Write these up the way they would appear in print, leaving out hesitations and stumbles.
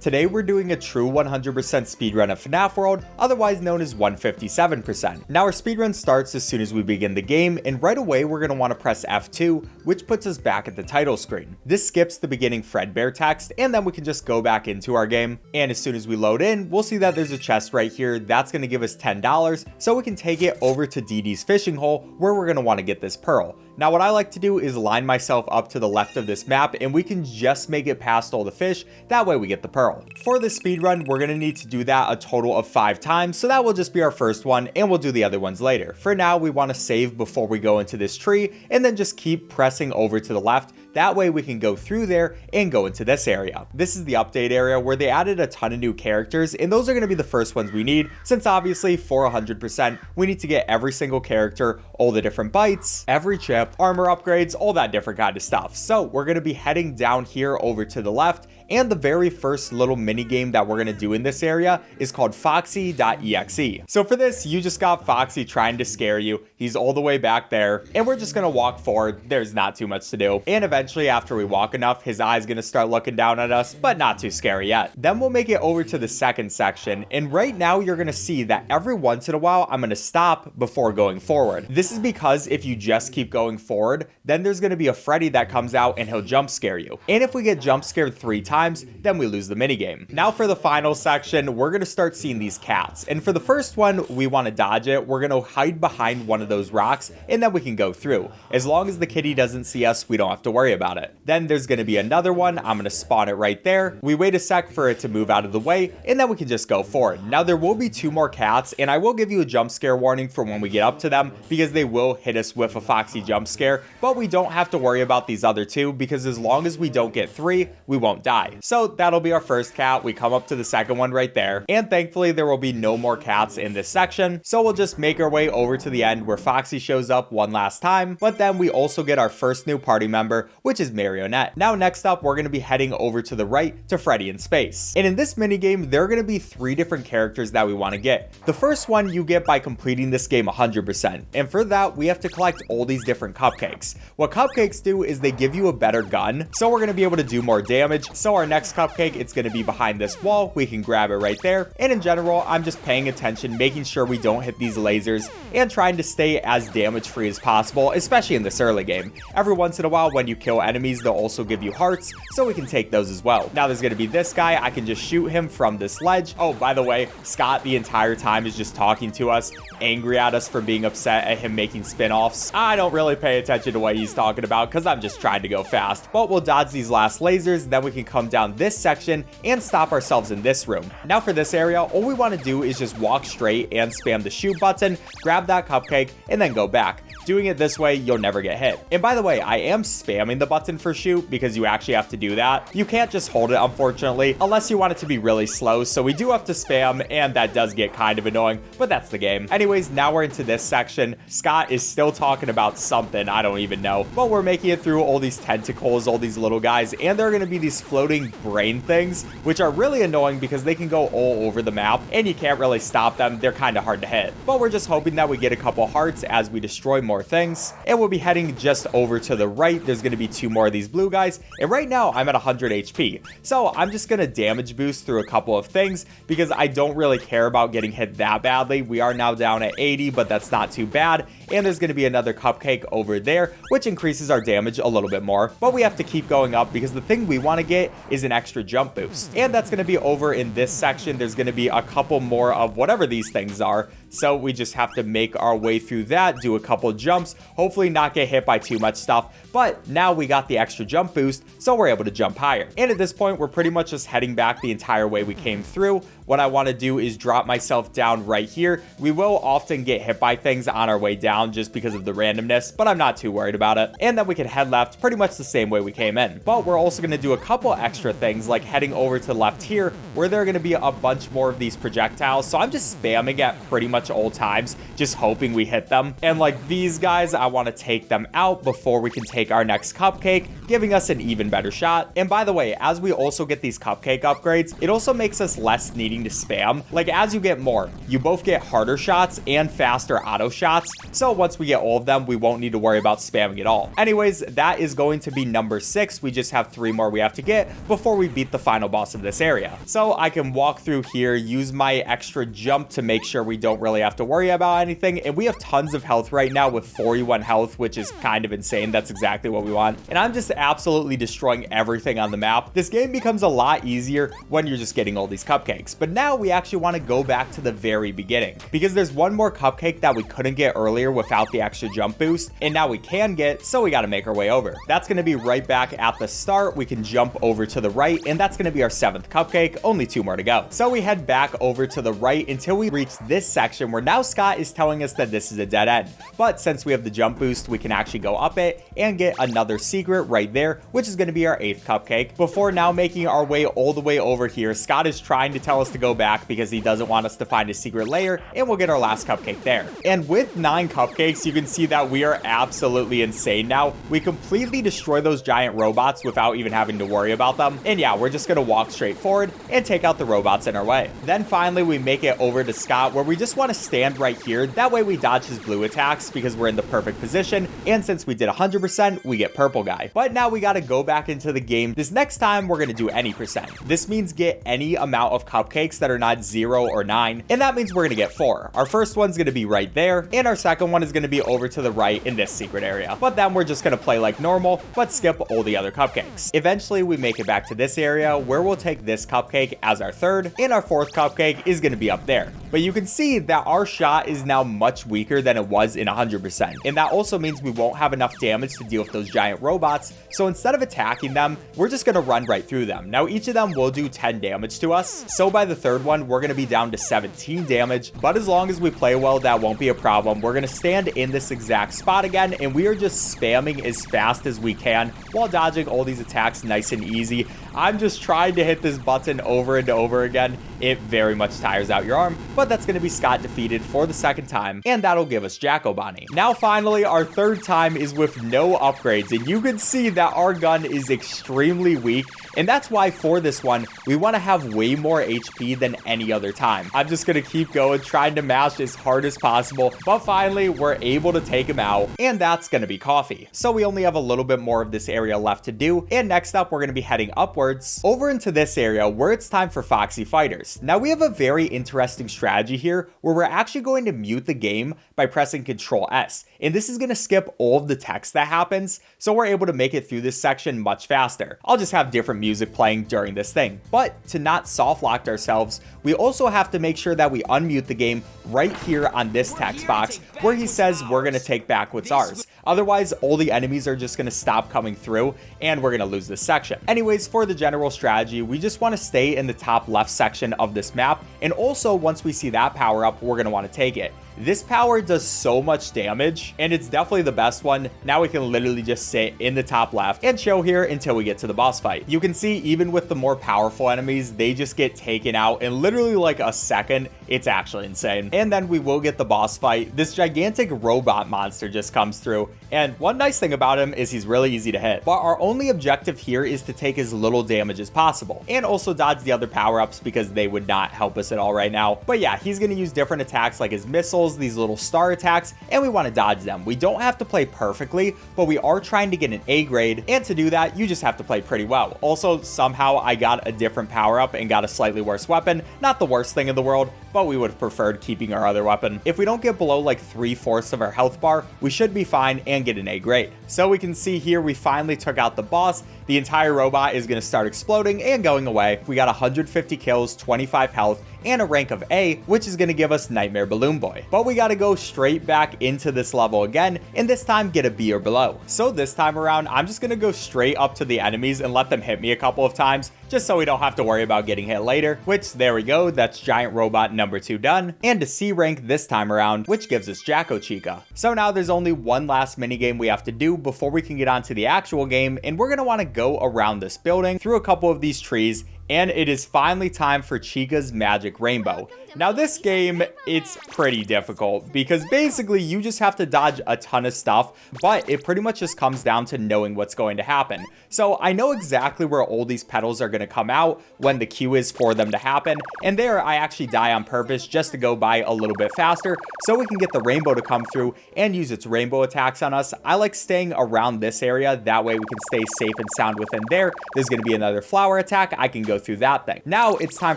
Today we're doing a true 100% speedrun of FNAF World, otherwise known as 157%. Now our speedrun starts as soon as we begin the game, and right away we're going to want to press F2, which puts us back at the title screen. This skips the beginning Fredbear text, and then we can just go back into our game. And as soon as we load in, we'll see that there's a chest right here that's going to give us $10, so we can take it over to Dee Dee's fishing hole, where we're going to want to get this pearl. Now what I like to do is line myself up to the left of this map, and we can just make it past all the fish, that way we get the pearl. For the speedrun, we're going to need to do that a total of 5 times, so that will just be our first one, and we'll do the other ones later. For now, we want to save before we go into this tree, and then just keep pressing over to the left. That way we can go through there and go into this area. This is the update area where they added a ton of new characters, and those are going to be the first ones we need, since obviously for 100%, we need to get every single character, all the different bytes, every chip, armor upgrades, all that different kind of stuff. So we're going to be heading down here over to the left, and the very first little mini game that we're going to do in this area is called Foxy.exe. So for this, you just got Foxy trying to scare you. He's all the way back there, and we're just going to walk forward. There's not too much to do. And eventually, after we walk enough, his eye's going to start looking down at us, but not too scary yet. Then we'll make it over to the second section, and right now you're going to see that every once in a while, I'm going to stop before going forward. This is because if you just keep going forward, then there's going to be a Freddy that comes out and he'll jump scare you. And if we get jump scared 3 times, then we lose the minigame. Now for the final section, we're going to start seeing these cats. And for the first one, we want to dodge it. We're going to hide behind one of those rocks, and then we can go through. As long as the kitty doesn't see us, we don't have to worry about it. Then there's going to be another one. I'm going to spawn it right there. We wait a sec for it to move out of the way, and then we can just go forward. Now there will be 2 more cats, and I will give you a jump scare warning for when we get up to them, because they will hit us with a Foxy jump scare, but we don't have to worry about these other 2, because as long as we don't get 3, we won't die. So that'll be our first cat. We come up to the second one right there, and thankfully there will be no more cats in this section, so we'll just make our way over to the end where Foxy shows up one last time. But then we also get our first new party member, which is Marionette. Now next up, we're going to be heading over to the right to Freddy in space, and in this minigame there are going to be 3 different characters that we want to get. The first one you get by completing this game 100%, and for that we have to collect all these different cupcakes. What cupcakes do is they give you a better gun, so we're going to be able to do more damage. So our next cupcake, it's going to be behind this wall. We can grab it right there, and in general I'm just paying attention, making sure we don't hit these lasers and trying to stay as damage free as possible, especially in this early game. Every once in a while when you kill enemies, they'll also give you hearts, so we can take those as well. Now there's going to be this guy. I can just shoot him from this ledge. Oh, by the way, Scott the entire time is just talking to us, angry at us for being upset at him making spin-offs. I don't really pay attention to what he's talking about because I'm just trying to go fast, but we'll dodge these last lasers, then we can come down this section and stop ourselves in this room. Now for this area, all we want to do is just walk straight and spam the shoot button, grab that cupcake, and then go back. Doing it this way, you'll never get hit. And by the way, I am spamming the button for shoot because you actually have to do that. You can't just hold it, unfortunately, unless you want it to be really slow. So we do have to spam, and that does get kind of annoying, but that's the game. Anyways, now we're into this section. Scott is still talking about something, I don't even know. But we're making it through all these tentacles, all these little guys, and there are going to be these floating brain things, which are really annoying because they can go all over the map, and you can't really stop them. They're kind of hard to hit. But we're just hoping that we get a couple hearts as we destroy more things, and we'll be heading just over to the right. There's going to be 2 more of these blue guys, and right now I'm at 100 HP, so I'm just going to damage boost through a couple of things because I don't really care about getting hit that badly. We are now down at 80, but that's not too bad. And there's going to be another cupcake over there, which increases our damage a little bit more, but we have to keep going up because the thing we want to get is an extra jump boost, and that's going to be over in this section. There's going to be a couple more of whatever these things are, so we just have to make our way through that, do a couple jumps, hopefully not get hit by too much stuff. But now we got the extra jump boost, so we're able to jump higher. And at this point, we're pretty much just heading back the entire way we came through. What I want to do is drop myself down right here. We will often get hit by things on our way down just because of the randomness, but I'm not too worried about it. And then we can head left pretty much the same way we came in. But we're also going to do a couple extra things, like heading over to the left here, where there are going to be a bunch more of these projectiles. So I'm just spamming at pretty much much old times just hoping we hit them. And like these guys, I want to take them out before we can take our next cupcake, giving us an even better shot. And by the way, as we also get these cupcake upgrades, it also makes us less needing to spam. Like as you get more, you both get harder shots and faster auto shots. So once we get all of them, we won't need to worry about spamming at all. Anyways, that is going to be number 6. We just have 3 more we have to get before we beat the final boss of this area. So I can walk through here, use my extra jump to make sure we don't really have to worry about anything. And we have tons of health right now with 41 health, which is kind of insane. That's exactly what we want. And I'm just absolutely destroying everything on the map. This game becomes a lot easier when you're just getting all these cupcakes. But now we actually want to go back to the very beginning because there's one more cupcake that we couldn't get earlier without the extra jump boost. And now we can get, so we got to make our way over. That's going to be right back at the start. We can jump over to the right, and that's going to be our 7th cupcake. Only 2 more to go. So we head back over to the right until we reach this section where now Scott is telling us that this is a dead end. But since we have the jump boost, we can actually go up it and get another secret right there, which is going to be our 8th cupcake. Before now making our way all the way over here, Scott is trying to tell us to go back because he doesn't want us to find a secret layer, and we'll get our last cupcake there. And with 9 cupcakes, you can see that we are absolutely insane now. We completely destroy those giant robots without even having to worry about them. And yeah, we're just going to walk straight forward and take out the robots in our way. Then finally, we make it over to Scott where we just want to stand right here. That way we dodge his blue attacks because we're in the perfect position. And since we did 100%, we get purple guy. But now we got to go back into the game. This next time, we're going to do any percent. This means get any amount of cupcakes that are not 0 or 9. And that means we're going to get 4. Our first one's going to be right there. And our second one is going to be over to the right in this secret area. But then we're just going to play like normal, but skip all the other cupcakes. Eventually, we make it back to this area where we'll take this cupcake as our 3rd. And our 4th cupcake is going to be up there. But you can see that our shot is now much weaker than it was in 100%. And that also means we won't have enough damage to deal with those giant robots. So instead of attacking them, we're just going to run right through them. Now, each of them will do 10 damage to us. So by the 3rd one, we're going to be down to 17 damage. But as long as we play well, that won't be a problem. We're going to stand in this exact spot again, and we are just spamming as fast as we can while dodging all these attacks nice and easy. I'm just trying to hit this button over and over again. It very much tires out your arm, but that's going to be Scott defeated for the 2nd time, and that'll give us Jacko Bonnie. Now finally, our 3rd time is with no upgrades, and you can see that our gun is extremely weak, and that's why for this one, we want to have way more HP than any other time. I'm just going to keep going, trying to mash as hard as possible, but finally, we're able to take him out, and that's going to be Coffee. So we only have a little bit more of this area left to do, and next up, we're going to be heading upwards over into this area where it's time for Foxy Fighters. Now, we have a very interesting strategy here where we're actually going to mute the game by pressing Control S, and this is going to skip all of the text that happens, so we're able to make it through this section much faster. I'll just have different music playing during this thing. But to not soft lock ourselves, we also have to make sure that we unmute the game right here on this text box where he says we're going to take back what's ours. Otherwise, all the enemies are just going to stop coming through and we're going to lose this section. Anyways, for the general strategy, we just want to stay in the top left section of this map. And also, once we see that power up, we're going to want to take it. This power does so much damage, and it's definitely the best one. Now we can literally just sit in the top left and chill here until we get to the boss fight. You can see even with the more powerful enemies, they just get taken out in literally like a second. It's actually insane. And then we will get the boss fight. This gigantic robot monster just comes through, and one nice thing about him is he's really easy to hit. But our only objective here is to take as little damage as possible, and also dodge the other power-ups because they would not help us at all right now. But yeah, he's going to use different attacks like his missiles, these little star attacks, and we want to dodge them. We don't have to play perfectly, but we are trying to get an A grade, and to do that, you just have to play pretty well. Also, somehow I got a different power-up and got a slightly worse weapon. Not the worst thing in the world, but we would have preferred keeping our other weapon. If we don't get below like 3/4 of our health bar, we should be fine and get an A grade. So we can see here we finally took out the boss. The entire robot is going to start exploding and going away. We got 150 kills, 25 health, and a rank of A, which is going to give us Nightmare Balloon Boy. But we got to go straight back into this level again, and this time get a B or below. So this time around, I'm just going to go straight up to the enemies and let them hit me a couple of times, just so we don't have to worry about getting hit later, which there we go, that's giant robot number 2 done, and a C rank this time around, which gives us Chica. So now there's only one last minigame we have to do before we can get on to the actual game, and we're gonna wanna go around this building through a couple of these trees, and it is finally time for Chica's Magic Rainbow. Now this game, it's pretty difficult because basically you just have to dodge a ton of stuff, but it pretty much just comes down to knowing what's going to happen. So I know exactly where all these petals are going to come out when the cue is for them to happen, and there I actually die on purpose just to go by a little bit faster so we can get the rainbow to come through and use its rainbow attacks on us. I like staying around this area, that way we can stay safe and sound within there. There's going to be another flower attack, I can go through that thing. Now it's time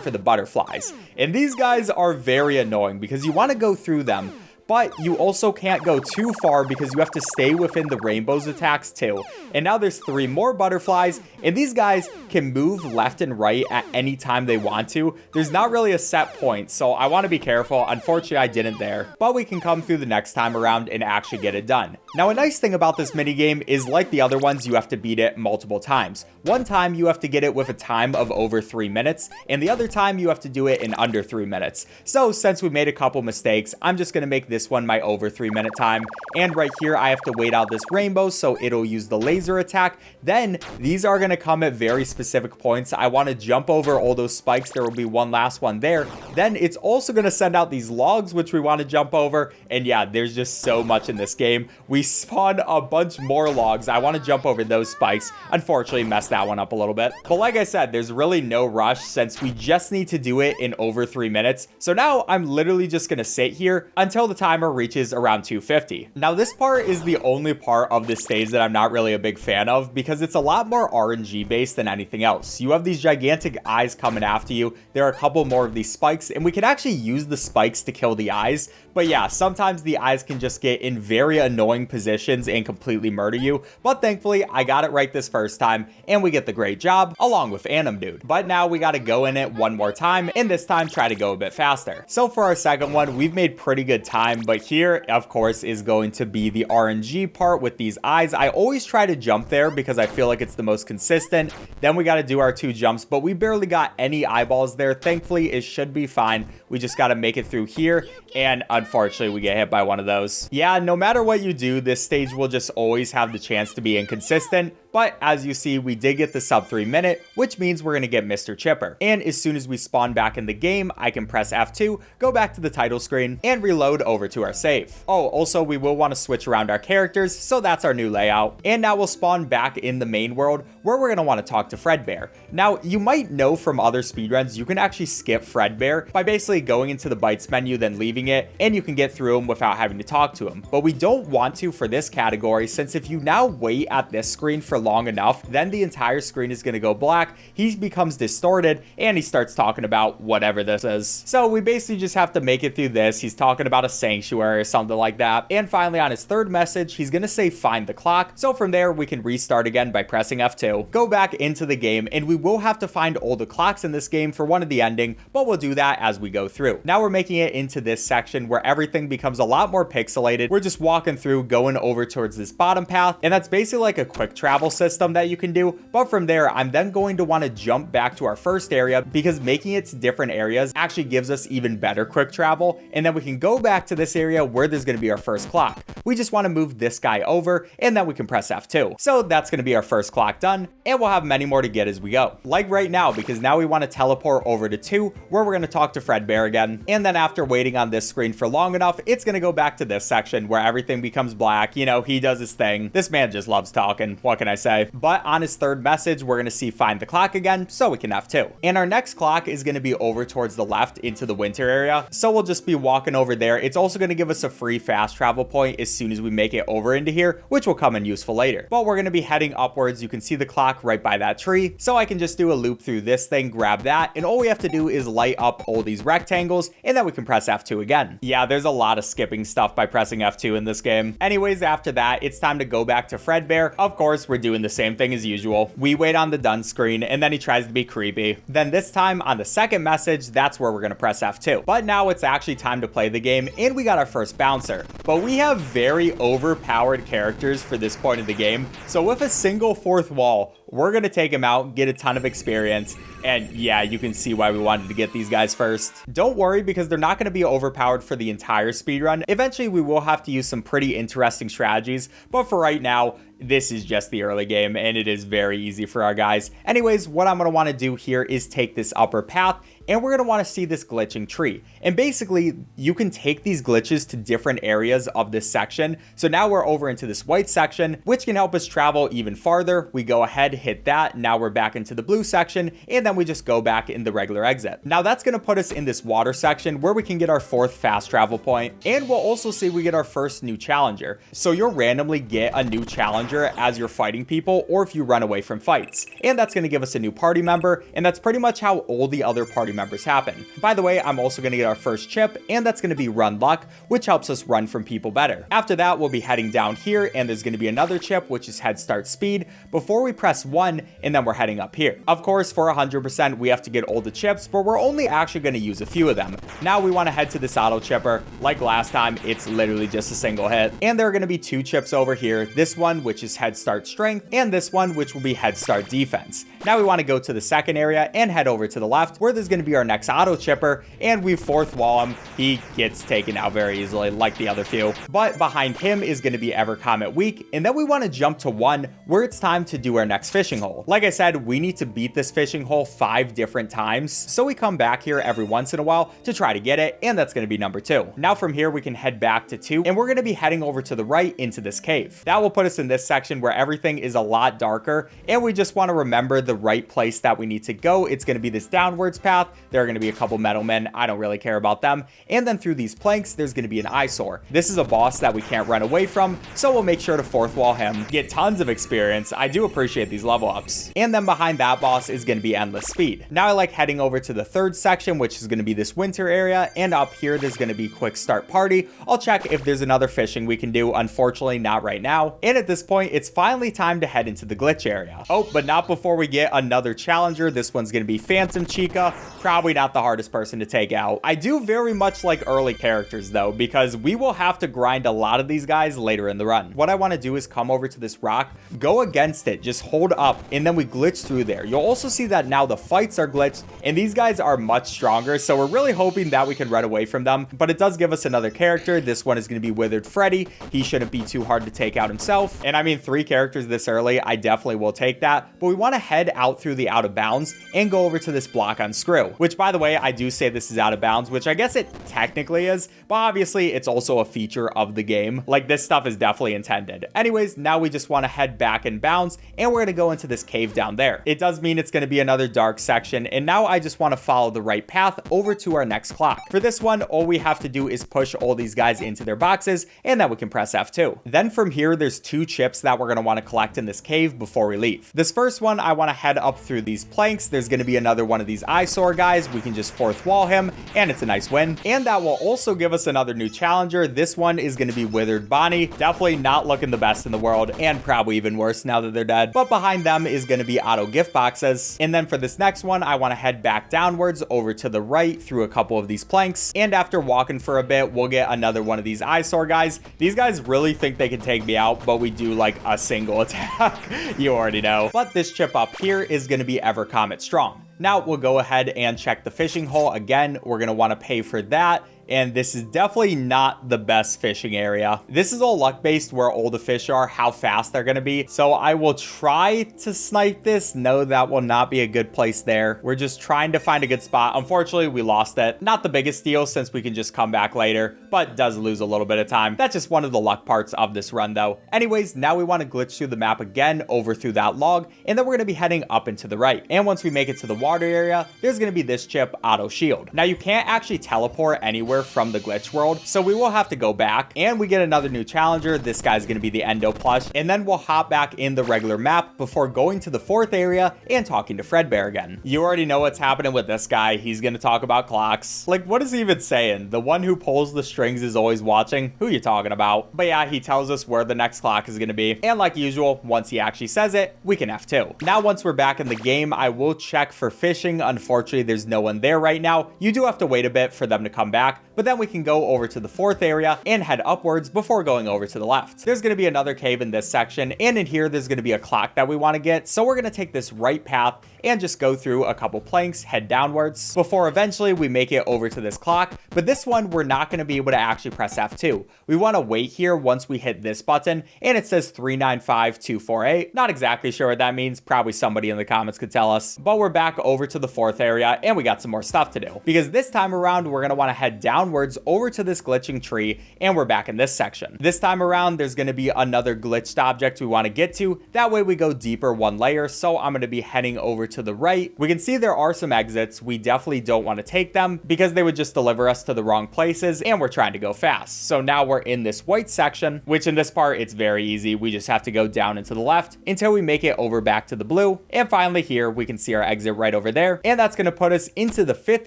for the butterflies, and these guys are very annoying because you want to go through them, but you also can't go too far because you have to stay within the rainbow's attacks too. And now there's 3 more butterflies, and these guys can move left and right at any time they want to. There's not really a set point, so I want to be careful. Unfortunately, I didn't there, but we can come through the next time around and actually get it done. Now, a nice thing about this minigame is, like the other ones, you have to beat it multiple times. One time you have to get it with a time of over 3 minutes, and the other time you have to do it in under 3 minutes. So since we made a couple mistakes, I'm just going to make this one my over 3 minute time. And right here, I have to wait out this rainbow, so it'll use the laser attack. Then these are going to come at very specific points. I want to jump over all those spikes. There will be one last one there. Then it's also going to send out these logs, which we want to jump over. And yeah, there's just so much in this game. We spawn a bunch more logs. I want to jump over those spikes. Unfortunately, messed that one up a little bit. But like I said, there's really no rush since we just need to do it in over 3 minutes. So now I'm literally just going to sit here until the timer reaches around 250. Now this part is the only part of this stage that I'm not really a big fan of because it's a lot more RNG based than anything else. You have these gigantic eyes coming after you. There are a couple more of these spikes, and we can actually use the spikes to kill the eyes. But yeah, sometimes the eyes can just get in very annoying positions and completely murder you. But thankfully, I got it right this first time, and we get the great job along with Anim Dude. But now we got to go in it one more time, and this time try to go a bit faster. So for our second one, we've made pretty good time, but here, of course, is going to be the RNG part with these eyes. I always try to jump there because I feel like it's the most consistent. Then we got to do our 2 jumps, but we barely got any eyeballs there. Thankfully, it should be fine. We just got to make it through here, and unfortunately, we get hit by one of those. Yeah, no matter what you do, this stage will just always have the chance to be inconsistent. But as you see, we did get the sub 3 minute, which means we're going to get Mr. Chipper. And as soon as we spawn back in the game, I can press F2, go back to the title screen, and reload over to our save. Oh, also, we will want to switch around our characters, so that's our new layout. And now we'll spawn back in the main world, where we're going to want to talk to Fredbear. Now, you might know from other speedruns, you can actually skip Fredbear by basically going into the bytes menu, then leaving it, and you can get through him without having to talk to him. But we don't want to for this category, since if you now wait at this screen for long enough, then the entire screen is going to go black. He becomes distorted, and he starts talking about whatever this is. So we basically just have to make it through this. He's talking about a sanctuary or something like that. And finally, on his third message, he's going to say find the clock. So from there, we can restart again by pressing F2, go back into the game, and we will have to find all the clocks in this game for one of the ending, but we'll do that as we go through. Now we're making it into this section where everything becomes a lot more pixelated. We're just walking through, going over towards this bottom path, and that's basically like a quick travel system that you can do. But from there, I'm then going to want to jump back to our first area because making it to different areas actually gives us even better quick travel, and then we can go back to this area where there's going to be our first clock. We just want to move this guy over, and then we can press F2. So that's going to be our first clock done, and we'll have many more to get as we go. Like right now, because now we want to teleport over to 2, where we're going to talk to Fredbear again. And then after waiting on this screen for long enough, it's going to go back to this section where everything becomes black. You know, he does his thing. This man just loves talking. What can I say? But on his third message, we're going to see find the clock again, so we can F2. And our next clock is going to be over towards the left into the winter area. So we'll just be walking over there. It's also going to give us a free fast travel point as soon as we make it over into here, which will come in useful later. But we're going to be heading upwards. You can see the clock right by that tree. So I can just do a loop through this thing, grab that, and all we have to do is light up all these rectangles, and then we can press F2 again. Yeah, there's a lot of skipping stuff by pressing F2 in this game. Anyways, after that, it's time to go back to Fredbear. Of course, we're doing the same thing as usual. We wait on the done screen, and then he tries to be creepy. Then this time on the second message, that's where we're going to press F2. But now it's actually time to play the game, and we got our first bouncer. But we have very overpowered characters for this point of the game. So with a single fourth wall, we're gonna take him out, get a ton of experience, and yeah, you can see why we wanted to get these guys first. Don't worry, because they're not gonna be overpowered for the entire speedrun. Eventually, we will have to use some pretty interesting strategies, but for right now, this is just the early game, and it is very easy for our guys. Anyways, what I'm going to want to do here is take this upper path, and we're going to want to see this glitching tree. And basically, you can take these glitches to different areas of this section. So now we're over into this white section, which can help us travel even farther. We go ahead, hit that. Now we're back into the blue section, and then we just go back in the regular exit. Now that's going to put us in this water section where we can get our 4th fast travel point, and we'll also see we get our first new challenger. So you'll randomly get a new challenger as you're fighting people, or if you run away from fights. And that's going to give us a new party member, and that's pretty much how all the other party members happen. By the way, I'm also going to get our first chip, and that's going to be Run Luck, which helps us run from people better. After that, we'll be heading down here, and there's going to be another chip, which is Head Start Speed, before we press 1, and then we're heading up here. Of course, for 100%, we have to get all the chips, but we're only actually going to use a few of them. Now we want to head to this auto chipper. Like last time, it's literally just a single hit. And there are going to be 2 chips over here. This one, which is Head Start Strength, and this one, which will be Head Start Defense. Now we want to go to the second area and head over to the left, where there's going to be our next auto chipper, and we 4th wall him. He gets taken out very easily, like the other few. But behind him is going to be Ever Comet Weak, and then we want to jump to 1, where it's time to do our next fishing hole. Like I said, we need to beat this fishing hole 5 different times, so we come back here every once in a while to try to get it, and that's going to be number 2. Now from here, we can head back to 2, and we're going to be heading over to the right into this cave. That will put us in this section where everything is a lot darker, and we just want to remember the right place that we need to go. It's going to be this downwards path. There are going to be a couple metal men. I don't really care about them. And then through these planks, there's going to be an eyesore. This is a boss that we can't run away from, so we'll make sure to 4th wall him, get tons of experience. I do appreciate these level ups. And then behind that boss is going to be Endless Speed. Now I like heading over to the 3rd section, which is going to be this winter area, and up here there's going to be Quick Start Party. I'll check if there's another fishing we can do. Unfortunately, not right now. And at this point, it's finally time to head into the glitch area. Oh, but not before we get another challenger. This one's going to be Phantom Chica. Probably not the hardest person to take out. I do very much like early characters though, because we will have to grind a lot of these guys later in the run. What I want to do is come over to this rock, go against it, just hold up, and then we glitch through there. You'll also see that now the fights are glitched, and these guys are much stronger, so we're really hoping that we can run away from them, but it does give us another character. This one is going to be Withered Freddy. He shouldn't be too hard to take out himself, and I mean 3 characters this early, I definitely will take that, but we want to head out through the out of bounds and go over to this block on screw, which by the way, I do say this is out of bounds, which I guess it technically is, but obviously it's also a feature of the game. Like, this stuff is definitely intended. Anyways, now we just want to head back in bounds, and we're going to go into this cave down there. It does mean it's going to be another dark section, and now I just want to follow the right path over to our next clock. For this one, all we have to do is push all these guys into their boxes, and then we can press F2. Then from here, there's 2 chips that we're going to want to collect in this cave before we leave. This first one, I want to head up through these planks. There's going to be another one of these eyesore guys. We can just 4th wall him, and it's a nice win. And that will also give us another new challenger. This one is going to be Withered Bonnie. Definitely not looking the best in the world, and probably even worse now that they're dead. But behind them is going to be auto gift boxes. And then for this next one, I want to head back downwards over to the right through a couple of these planks. And after walking for a bit, we'll get another one of these eyesore guys. These guys really think they can take me out, but we do like a single attack. You already know. But this chip up here is going to be Ever Comet Strong. Now we'll go ahead and check the fishing hole again. We're going to want to pay for that. And this is definitely not the best fishing area. This is all luck based where all the fish are, how fast they're going to be. So I will try to snipe this. No, that will not be a good place there. We're just trying to find a good spot. Unfortunately, we lost it. Not the biggest deal since we can just come back later, but does lose a little bit of time. That's just one of the luck parts of this run though. Anyways, now we want to glitch through the map again over through that log, and then we're going to be heading up and to the right. And once we make it to the water area, there's going to be this chip, Auto Shield. Now you can't actually teleport anywhere from the glitch world, so we will have to go back, and we get another new challenger. This guy's going to be the Endo plush, and then we'll hop back in the regular map before going to the 4th area and talking to Fredbear again. You already know what's happening with this guy. He's going to talk about clocks. Like, what is he even saying? The one who pulls the strings is always watching? Who you talking about? But yeah, he tells us where the next clock is going to be, and like usual, once he actually says it, we can F2. Now once we're back in the game, I will check for fishing. Unfortunately, there's no one there right now. You do have to wait a bit for them to come back, but then we can go over to the 4th area and head upwards before going over to the left. There's going to be another cave in this section, and in here there's going to be a clock that we want to get, so we're going to take this right path and just go through a couple planks, head downwards, before eventually we make it over to this clock. But this one, we're not going to be able to actually press F2. We want to wait here once we hit this button, and it says 395248. Not exactly sure what that means. Probably somebody in the comments could tell us. But we're back over to the 4th area, and we got some more stuff to do. Because this time around, we're going to want to head downwards over to this glitching tree, and we're back in this section. This time around, there's going to be another glitched object we want to get to. That way we go deeper one layer, so I'm going to be heading over to the right. We can see there are some exits. We definitely don't want to take them because they would just deliver us to the wrong places, and we're trying to go fast. So now we're in this white section, which in this part, it's very easy. We just have to go down and to the left until we make it over back to the blue. And finally here, we can see our exit right over there. And that's going to put us into the 5th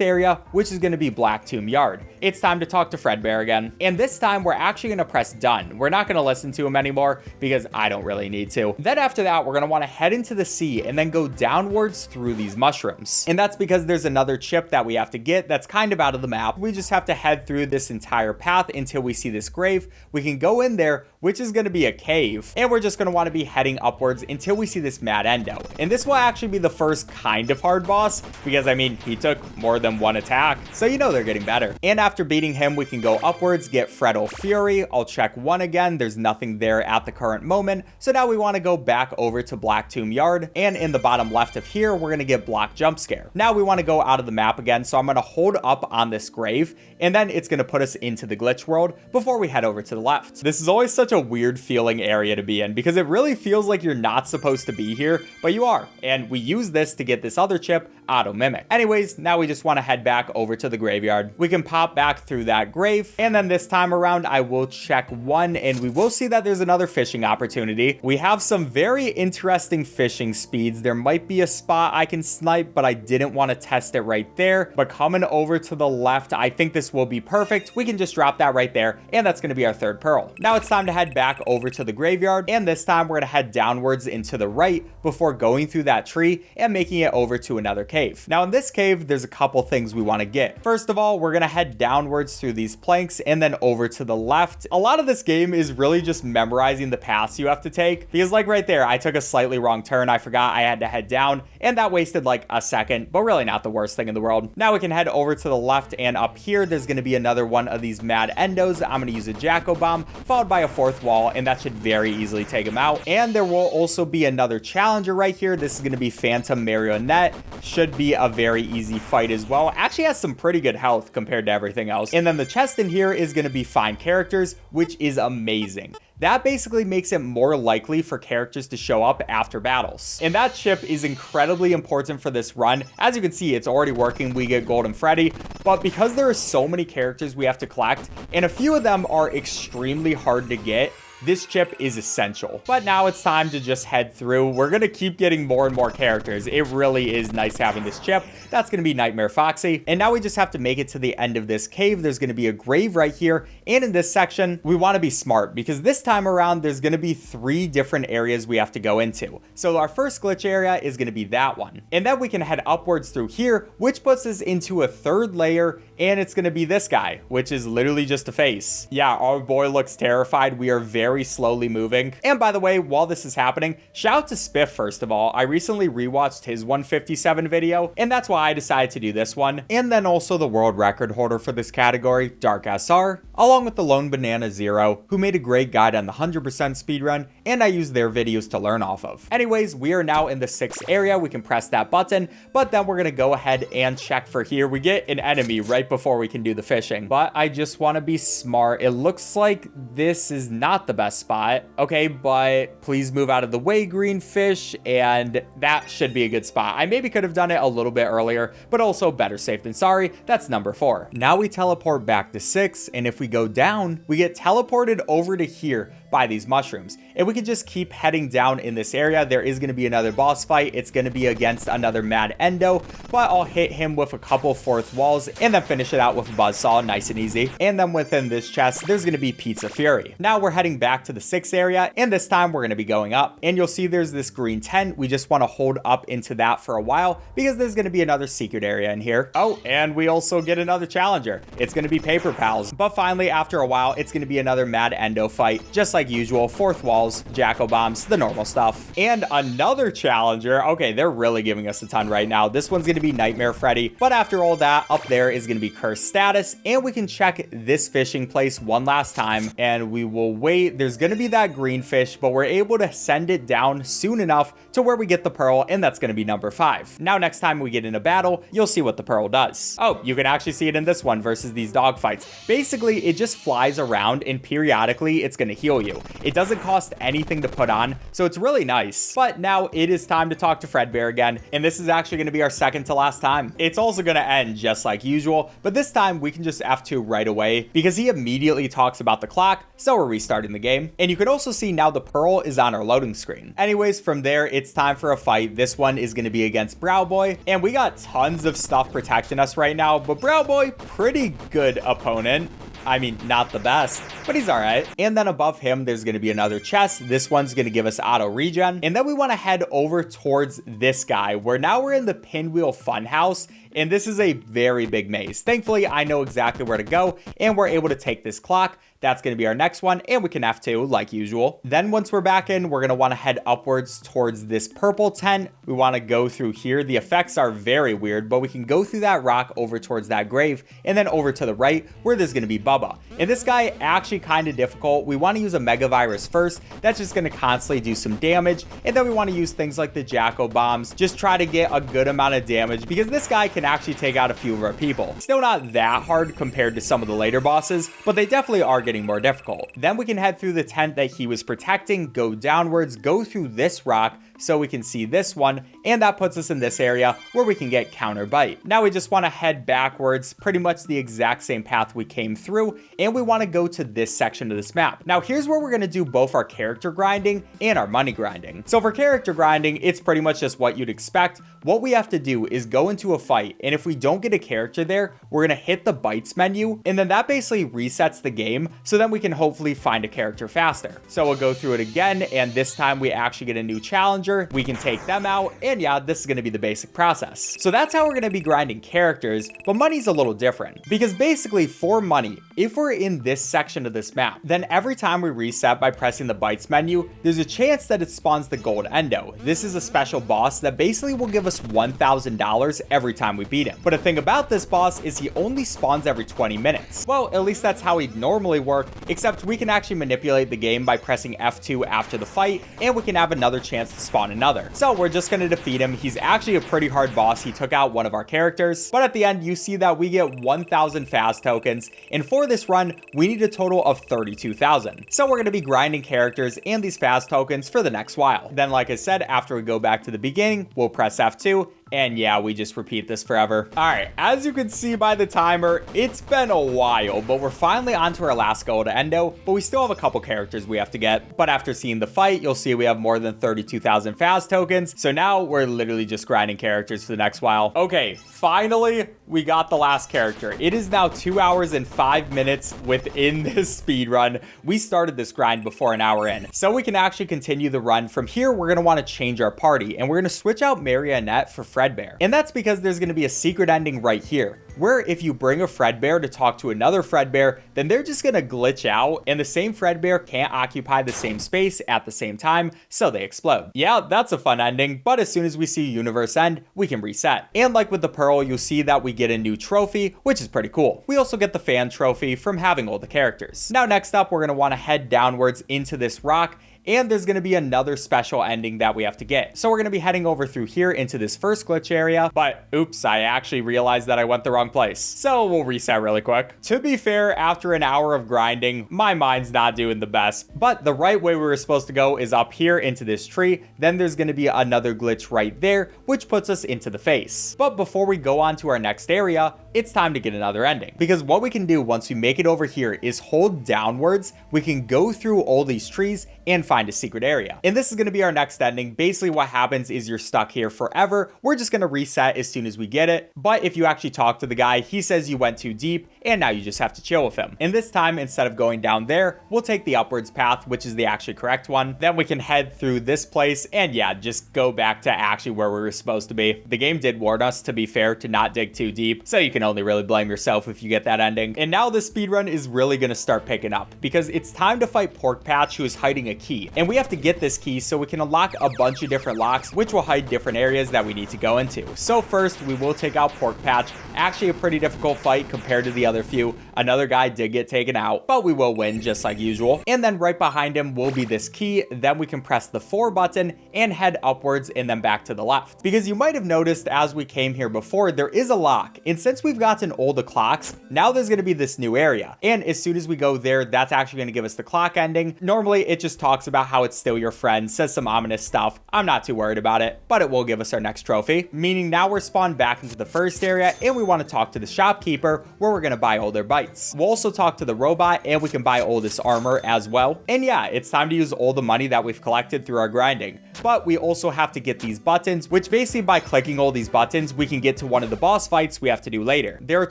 area, which is going to be Black Tomb Yard. It's time to talk to Fredbear again. And this time we're actually going to press done. We're not going to listen to him anymore because I don't really need to. Then after that, we're going to want to head into the sea and then go downwards through these mushrooms. And that's because there's another chip that we have to get that's kind of out of the map. We just have to head through this entire path until we see this grave. We can go in there, which is going to be a cave, and we're just going to want to be heading upwards until we see this Mad Endo. And this will actually be the first kind of hard boss because I mean he took more than one attack, so you know they're getting better. And after beating him, we can go upwards, get Freddo Fury. I'll check 1 again. There's nothing there at the current moment, so now we want to go back over to Black Tomb Yard, and in the bottom left of here we're going to get Block Jump Scare. Now we want to go out of the map again, so I'm going to hold up on this grave, and then it's going to put us into the glitch world before we head over to the left. This is always such a weird feeling area to be in because it really feels like you're not supposed to be here, but you are. And we use this to get this other chip, Auto Mimic. Anyways, now we just want to head back over to the graveyard. We can pop back through that grave, and then this time around I will check 1, and we will see that there's another fishing opportunity. We have some very interesting fishing speeds. There might be a spot I can snipe, but I didn't want to test it right there. But coming over to the left, I think this will be perfect. We can just drop that right there, and that's going to be our 3rd pearl. Now it's time to head back over to the graveyard, and this time we're going to head downwards and to the right before going through that tree and making it over to another cave. Now in this cave, there's a couple things we want to get. First of all, we're going to head downwards through these planks and then over to the left. A lot of this game is really just memorizing the paths you have to take because like right there, I took a slightly wrong turn. I forgot I had to head down, and that wasted like a second, but really not the worst thing in the world. Now we can head over to the left, and up here there's going to be another one of these Mad Endos. I'm going to use a Jacko Bomb followed by a 4th wall, and that should very easily take him out. And there will also be another challenger right here. This is going to be Phantom Marionette. Should be a very easy fight as well. Actually has some pretty good health compared to everything else. And then the chest in here is going to be Find Characters, which is amazing. That basically makes it more likely for characters to show up after battles. And that chip is incredibly important for this run. As you can see, it's already working. We get Golden Freddy, but because there are so many characters we have to collect, and a few of them are extremely hard to get, this chip is essential. But now it's time to just head through. We're going to keep getting more and more characters. It really is nice having this chip. That's going to be Nightmare Foxy. And now we just have to make it to the end of this cave. There's going to be a grave right here. And in this section, we want to be smart because this time around, there's going to be 3 different areas we have to go into. So our first glitch area is going to be that one. And then we can head upwards through here, which puts us into a 3rd layer. And it's going to be this guy, which is literally just a face. Yeah, our boy looks terrified. We are very slowly moving. And by the way, while this is happening, shout out to Spiff first of all. I recently rewatched his 157 video, and that's why I decided to do this one. And then also the world record holder for this category, Dark SR, along with the Lone Banana Zero, who made a great guide on the 100% speedrun, and I used their videos to learn off of. Anyways, we are now in the 6th area. We can press that button, but then we're going to go ahead and check for here. We get an enemy right before we can do the fishing, but I just want to be smart. It looks like this is not the best spot. Okay, but please move out of the way, green fish, and that should be a good spot. I maybe could have done it a little bit earlier, but also better safe than sorry. That's number 4. Now we teleport back to 6, and if we go down, we get teleported over to here. by these mushrooms. And we can just keep heading down in this area. There is going to be another boss fight. It's going to be against another Mad Endo, but I'll hit him with a couple fourth walls and then finish it out with a buzzsaw, nice and easy. And then within this chest, there's going to be Pizza Fury. Now we're heading back to the 6th area, and this time we're going to be going up. And you'll see there's this green tent. We just want to hold up into that for a while because there's going to be another secret area in here. Oh, and we also get another challenger. It's going to be Paper Pals. But finally, after a while, it's going to be another Mad Endo fight, just like usual, fourth walls, Jacko bombs, the normal stuff. And another challenger. Okay, they're really giving us a ton right now. This one's going to be Nightmare Freddy. But after all that, up there is going to be Cursed Status, and we can check this fishing place one last time, and we will wait. There's going to be that green fish, but we're able to send it down soon enough to where we get the pearl, and that's going to be number 5. Now, next time we get in a battle, you'll see what the pearl does. Oh, you can actually see it in this one versus these dog fights. Basically, it just flies around, and periodically, it's going to heal you. It doesn't cost anything to put on, so it's really nice. But now it is time to talk to Fredbear again, and this is actually going to be our second to last time. It's also going to end just like usual, but this time we can just F2 right away because he immediately talks about the clock, so we're restarting the game. And you can also see now the pearl is on our loading screen. Anyways, from there, it's time for a fight. This one is going to be against Brow Boy, and we got tons of stuff protecting us right now, but Brow Boy, pretty good opponent. I mean, not the best, but he's all right. And then above him, there's going to be another chest. This one's going to give us auto regen. And then we want to head over towards this guy, where now we're in the Pinwheel funhouse. And this is a very big maze. Thankfully, I know exactly where to go, and we're able to take this clock. That's going to be our next one, and we can F2 like usual. Then once we're back in, we're going to want to head upwards towards this purple tent. We want to go through here. The effects are very weird, but we can go through that rock over towards that grave, and then over to the right where there's going to be Bubba. And this guy actually kind of difficult. We want to use a Mega Virus first. That's just going to constantly do some damage, and then we want to use things like the Jacko bombs. Just try to get a good amount of damage because this guy can actually take out a few of our people. Still not that hard compared to some of the later bosses, but they definitely are getting more difficult. Then we can head through the tent that he was protecting, go downwards, go through this rock so we can see this one, and that puts us in this area where we can get counter bite. Now we just want to head backwards, pretty much the exact same path we came through, and we want to go to this section of this map. Now here's where we're going to do both our character grinding and our money grinding. So for character grinding, it's pretty much just what you'd expect. What we have to do is go into a fight, and if we don't get a character there, we're going to hit the bytes menu, and then that basically resets the game, so then we can hopefully find a character faster. So we'll go through it again, and this time we actually get a new challenger. We can take them out, and yeah, this is going to be the basic process. So that's how we're going to be grinding characters, but money's a little different, because basically for money, if we're in this section of this map, then every time we reset by pressing the bytes menu, there's a chance that it spawns the gold endo. This is a special boss that basically will give us $1,000 every time we beat him. But the thing about this boss is he only spawns every 20 minutes. Well, at least that's how he'd normally work, except we can actually manipulate the game by pressing F2 after the fight, and we can have another chance to spawn another. So we're just going to defeat him. He's actually a pretty hard boss. He took out one of our characters, but at the end, you see that we get 1,000 fast tokens, and for this run, we need a total of 32,000. So we're going to be grinding characters and these fast tokens for the next while. Then, like I said, after we go back to the beginning, we'll press F2, and yeah, we just repeat this forever. All right, as you can see by the timer, it's been a while, but we're finally on to our last gold endo, but we still have a couple characters we have to get. But after seeing the fight, you'll see we have more than 32,000 fast tokens. So now we're literally just grinding characters for the next while. Okay, finally, we got the last character. It is now 2 hours and 5 minutes within this speed run. We started this grind before an hour in, so we can actually continue the run. From here, we're going to want to change our party, and we're going to switch out Marionette for Fredbear. And that's because there's going to be a secret ending right here, where if you bring a Fredbear to talk to another Fredbear, then they're just going to glitch out, and the same Fredbear can't occupy the same space at the same time, so they explode. Yeah, that's a fun ending, but as soon as we see universe end, we can reset. And like with the pearl, you'll see that we get a new trophy, which is pretty cool. We also get the fan trophy from having all the characters. Now next up, we're going to want to head downwards into this rock, and there's going to be another special ending that we have to get. So we're going to be heading over through here into this first glitch area, but oops, I actually realized that I went the wrong wrong place. So we'll reset really quick. To be fair, after an hour of grinding, my mind's not doing the best, but the right way we were supposed to go is up here into this tree. Then there's going to be another glitch right there, which puts us into the face. But before we go on to our next area, it's time to get another ending, because what we can do once we make it over here is hold downwards. We can go through all these trees and find a secret area. And this is going to be our next ending. Basically what happens is you're stuck here forever. We're just going to reset as soon as we get it. But if you actually talk to the guy, he says you went too deep and now you just have to chill with him. And this time, instead of going down there, we'll take the upwards path, which is the actually correct one. Then we can head through this place and yeah, just go back to actually where we were supposed to be. The game did warn us, to be fair, to not dig too deep, so you can only really blame yourself if you get that ending. And now the speedrun is really going to start picking up, because it's time to fight Pork Patch, who is hiding a key. And we have to get this key so we can unlock a bunch of different locks, which will hide different areas that we need to go into. So first, we will take out Pork Patch. Actually a pretty difficult fight compared to the other few. Another guy did get taken out, but we will win just like usual. And then right behind him will be this key. Then we can press the 4 button and head upwards and then back to the left. Because you might have noticed as we came here before, there is a lock. And since we've gotten all the clocks, now there's going to be this new area. And as soon as we go there, that's actually going to give us the clock ending. Normally, it just talks about how it's still your friend, says some ominous stuff. I'm not too worried about it, but it will give us our next trophy. Meaning now we're spawned back into the first area and we want to talk to the shopkeeper where we're going to buy all their bytes. We'll also talk to the robot and we can buy all this armor as well. And yeah, it's time to use all the money that we've collected through our grinding. But we also have to get these buttons, which basically by clicking all these buttons, we can get to one of the boss fights we have to do later. There are a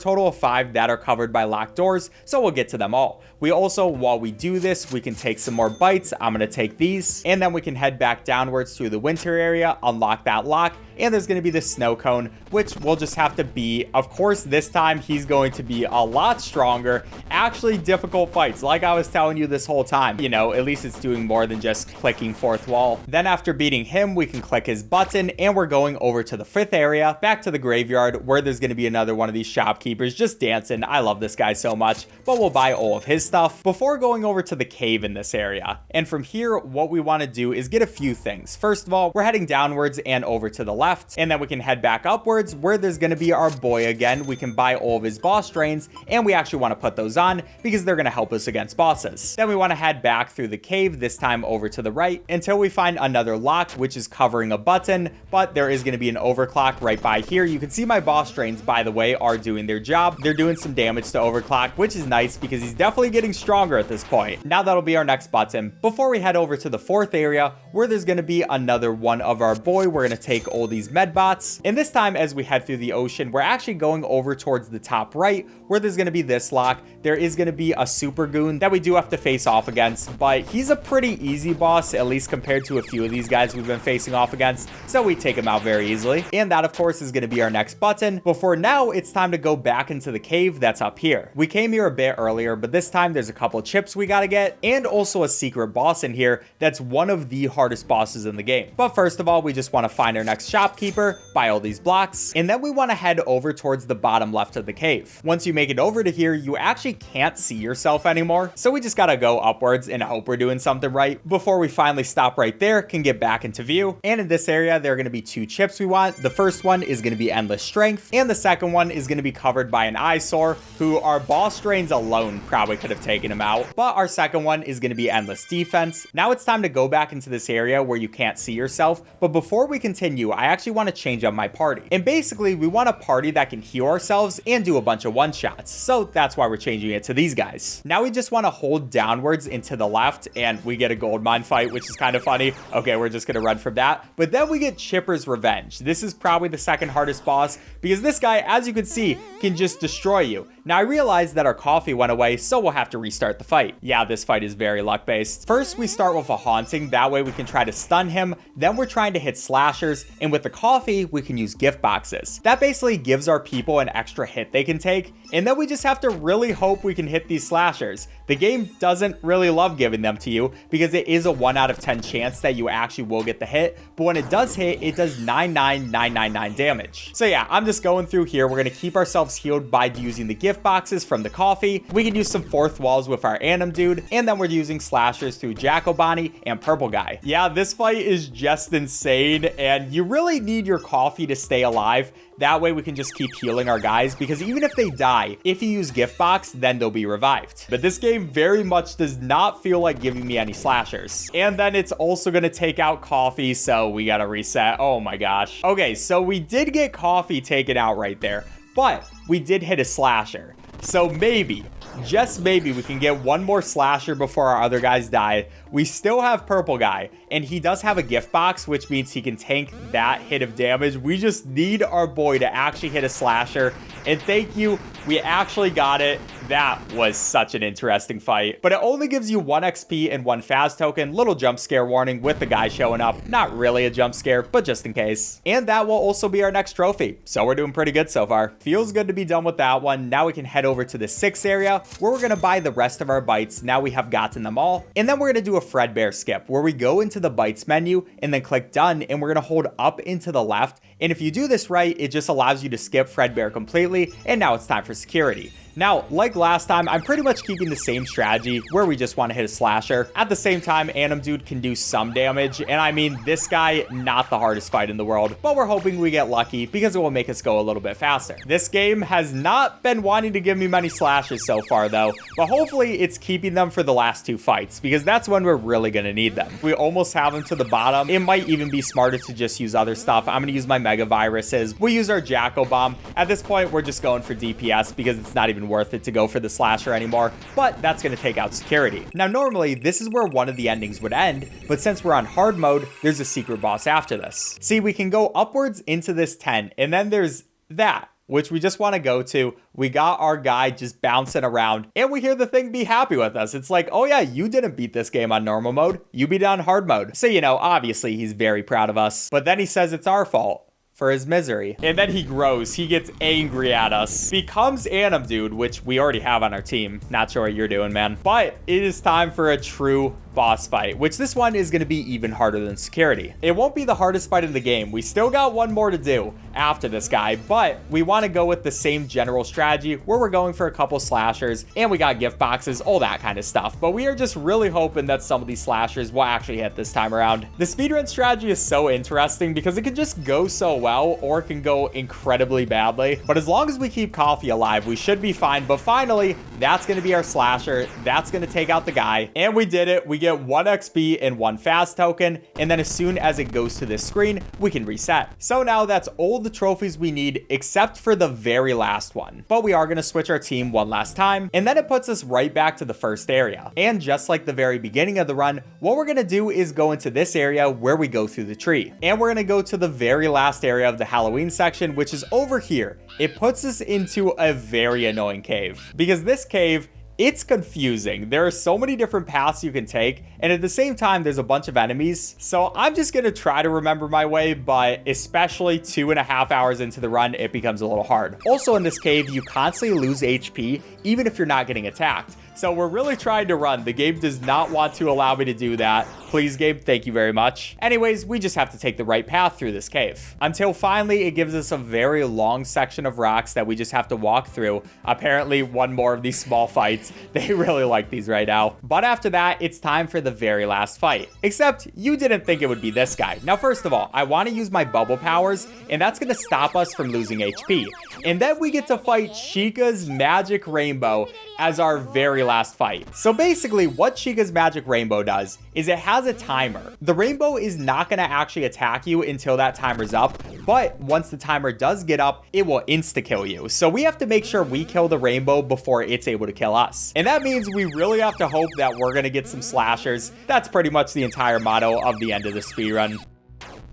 total of 5 that are covered by locked doors, so we'll get to them all. We also, while we do this, we can take some more bytes. I'm going to take these, and then we can head back downwards through the winter area, unlock that lock, and there's going to be the snow cone, which we'll just have to beat. Of course, this time he's going to be a lot stronger. Actually, difficult fights, like I was telling you this whole time. You know, at least it's doing more than just clicking fourth wall. Then after beating him, we can click his button, and we're going over to the 5th area, back to the graveyard, where there's going to be another one of these shopkeepers just dancing. I love this guy so much, but we'll buy all of his stuff before going over to the cave in this area. And from here, what we want to do is get a few things. First of all, we're heading downwards and over to the left, and then we can head back upwards where there's going to be our boy again. We can buy all of his boss drains, and we actually want to put those on because they're going to help us against bosses. Then we want to head back through the cave, this time over to the right, until we find another lock, which is covering a button, but there is going to be an overclock right by here. You can see my boss drains, by the way, are doing their job. They're doing some damage to overclock, which is nice because he's definitely getting stronger at this point. Now that'll be our next button. Before we head over to the 4th area, where there's going to be another one of our boy, we're going to take all these med bots. And this time, as we head through the ocean, we're actually going over towards the top right, where there's going to be this lock. There is going to be a super goon that we do have to face off against, but he's a pretty easy boss, at least compared to a few of these guys we've been facing off against, so we take him out very easily. And that, of course, is going to be our next button. But for now, it's time to go back into the cave that's up here. We came here a bit earlier, but this time there's a couple chips we got to get, and also a secret boss in here that's one of the hardest bosses in the game. But first of all, we just want to find our next shopkeeper, buy all these blocks, and then we want to head over towards the bottom left of the cave. Once you make it over to here, you actually can't see yourself anymore, so we just gotta go upwards and hope we're doing something right before we finally stop right there, can get back into view. And in this area, there are going to be 2 chips we want. The first one is going to be endless strength, and the second one is going to be covered by an eyesore, who our boss drains alone probably could have taken him out. But our second one is going to be endless defense. Now it's time to go back into this area where you can't see yourself. But before we continue, I actually want to change up my party. And basically, we want a party that can heal ourselves and do a bunch of one-shots. So that's why we're changing it to these guys. Now we just want to hold downwards into the left, and we get a gold mine fight, which is kind of funny. Okay, we're just going to run from that. But then we get Chipper's Revenge. This is probably the second hardest boss, because this guy, as you can see, can just destroy you. Now I realized that our coffee went away, so we'll have to restart the fight. Yeah, this fight is very luck-based. First, we start with a haunting. That way we can try to stun him. Then we're trying to hit slashers, and with the coffee, we can use gift boxes. That basically gives our people an extra hit they can take, and then we just have to really hope we can hit these slashers. The game doesn't really love giving them to you because it is a 1 out of 10 chance that you actually will get the hit, but when it does hit, it does 99999 damage. So yeah, I'm just going through here. We're going to keep ourselves healed by using the gift boxes from the coffee. We can use some 4th walls with our Anim dude, and then we're using slashers through Jacko Bonnie and Purple Guy. Yeah, this fight is just insane, and you really need your coffee to stay alive. That way we can just keep healing our guys, because even if they die, if you use gift box, then they'll be revived. But this game very much does not feel like giving me any slashers. And then it's also going to take out coffee, so we got to reset. Oh my gosh. Okay, so we did get coffee taken out right there, but we did hit a slasher. So maybe, just maybe, we can get one more slasher before our other guys die. We still have purple guy, and he does have a gift box, which means he can tank that hit of damage. We just need our boy to actually hit a slasher, and thank you, we actually got it. That was such an interesting fight, but it only gives you 1 XP and 1 fast token. Little jump scare warning with the guy showing up. Not really a jump scare, but just in case. And that will also be our next trophy. So we're doing pretty good so far. Feels good to be done with that one. Now we can head over to the 6th area where we're going to buy the rest of our bytes. Now we have gotten them all. And then we're going to do a Fredbear skip where we go into the bytes menu and then click done. And we're going to hold up into the left. And if you do this right, it just allows you to skip Fredbear completely. And now it's time for security. Now, like last time, I'm pretty much keeping the same strategy where we just want to hit a slasher. At the same time, Anim Dude can do some damage. And I mean, this guy, not the hardest fight in the world, but we're hoping we get lucky because it will make us go a little bit faster. This game has not been wanting to give me many slashes so far though, but hopefully it's keeping them for the last 2 fights because that's when we're really going to need them. We almost have them to the bottom. It might even be smarter to just use other stuff. I'm going to use my Mega Viruses. We use our Jacko Bomb. At this point, we're just going for DPS because it's not even worth it to go for the slasher anymore, but that's going to take out security. Now, normally this is where one of the endings would end, but since we're on hard mode, there's a secret boss after this. See, we can go upwards into this tent, and then there's that, which we just want to go to. We got our guy just bouncing around, and we hear the thing be happy with us. It's like, oh yeah, you didn't beat this game on normal mode. You beat it on hard mode. So, you know, obviously he's very proud of us, but then he says it's our fault for his misery. And then he grows. He gets angry at us. Becomes Anim Dude, which we already have on our team. Not sure what you're doing, man. But it is time for a true boss fight, which this one is going to be even harder than security. It won't be the hardest fight in the game. We still got one more to do after this guy, but we want to go with the same general strategy where we're going for a couple slashers and we got gift boxes, all that kind of stuff. But we are just really hoping that some of these slashers will actually hit this time around. The speedrun strategy is so interesting because it can just go so well or it can go incredibly badly. But as long as we keep coffee alive, we should be fine. But finally, that's going to be our slasher. That's going to take out the guy. And we did it. We get 1 XP and 1 fast token, and then as soon as it goes to this screen, we can reset. So now that's all the trophies we need except for the very last one. But we are going to switch our team one last time, and then it puts us right back to the first area. And just like the very beginning of the run, what we're going to do is go into this area where we go through the tree. And we're going to go to the very last area of the Halloween section, which is over here. It puts us into a very annoying cave because this cave, it's confusing. There are so many different paths you can take, and at the same time, there's a bunch of enemies. So I'm just gonna try to remember my way, but especially 2.5 hours into the run, it becomes a little hard. Also in this cave, you constantly lose HP, even if you're not getting attacked. So we're really trying to run. The game does not want to allow me to do that. Please, game, thank you very much. Anyways, we just have to take the right path through this cave. Until finally, it gives us a very long section of rocks that we just have to walk through. Apparently, one more of these small fights. They really like these right now. But after that, it's time for the very last fight. Except, you didn't think it would be this guy. Now, first of all, I want to use my bubble powers, and that's going to stop us from losing HP. And then we get to fight Chica's Magic Rainbow as our very last fight. So basically, what Chica's Magic Rainbow does is it has a timer. The rainbow is not going to actually attack you until that timer's up, but once the timer does get up, it will insta-kill you. So we have to make sure we kill the rainbow before it's able to kill us. And that means we really have to hope that we're going to get some slashers. That's pretty much the entire motto of the end of the speedrun.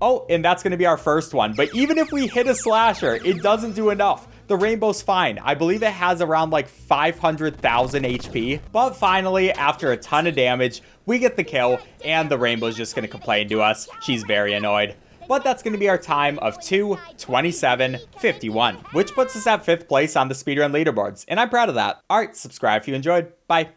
Oh, and that's going to be our first one. But even if we hit a slasher, it doesn't do enough. The rainbow's fine. I believe it has around like 500,000 HP. But finally, after a ton of damage, we get the kill, and the rainbow's just going to complain to us. She's very annoyed. But that's going to be our time of 2:27:51, which puts us at 5th place on the speedrun leaderboards. And I'm proud of that. All right, subscribe if you enjoyed. Bye.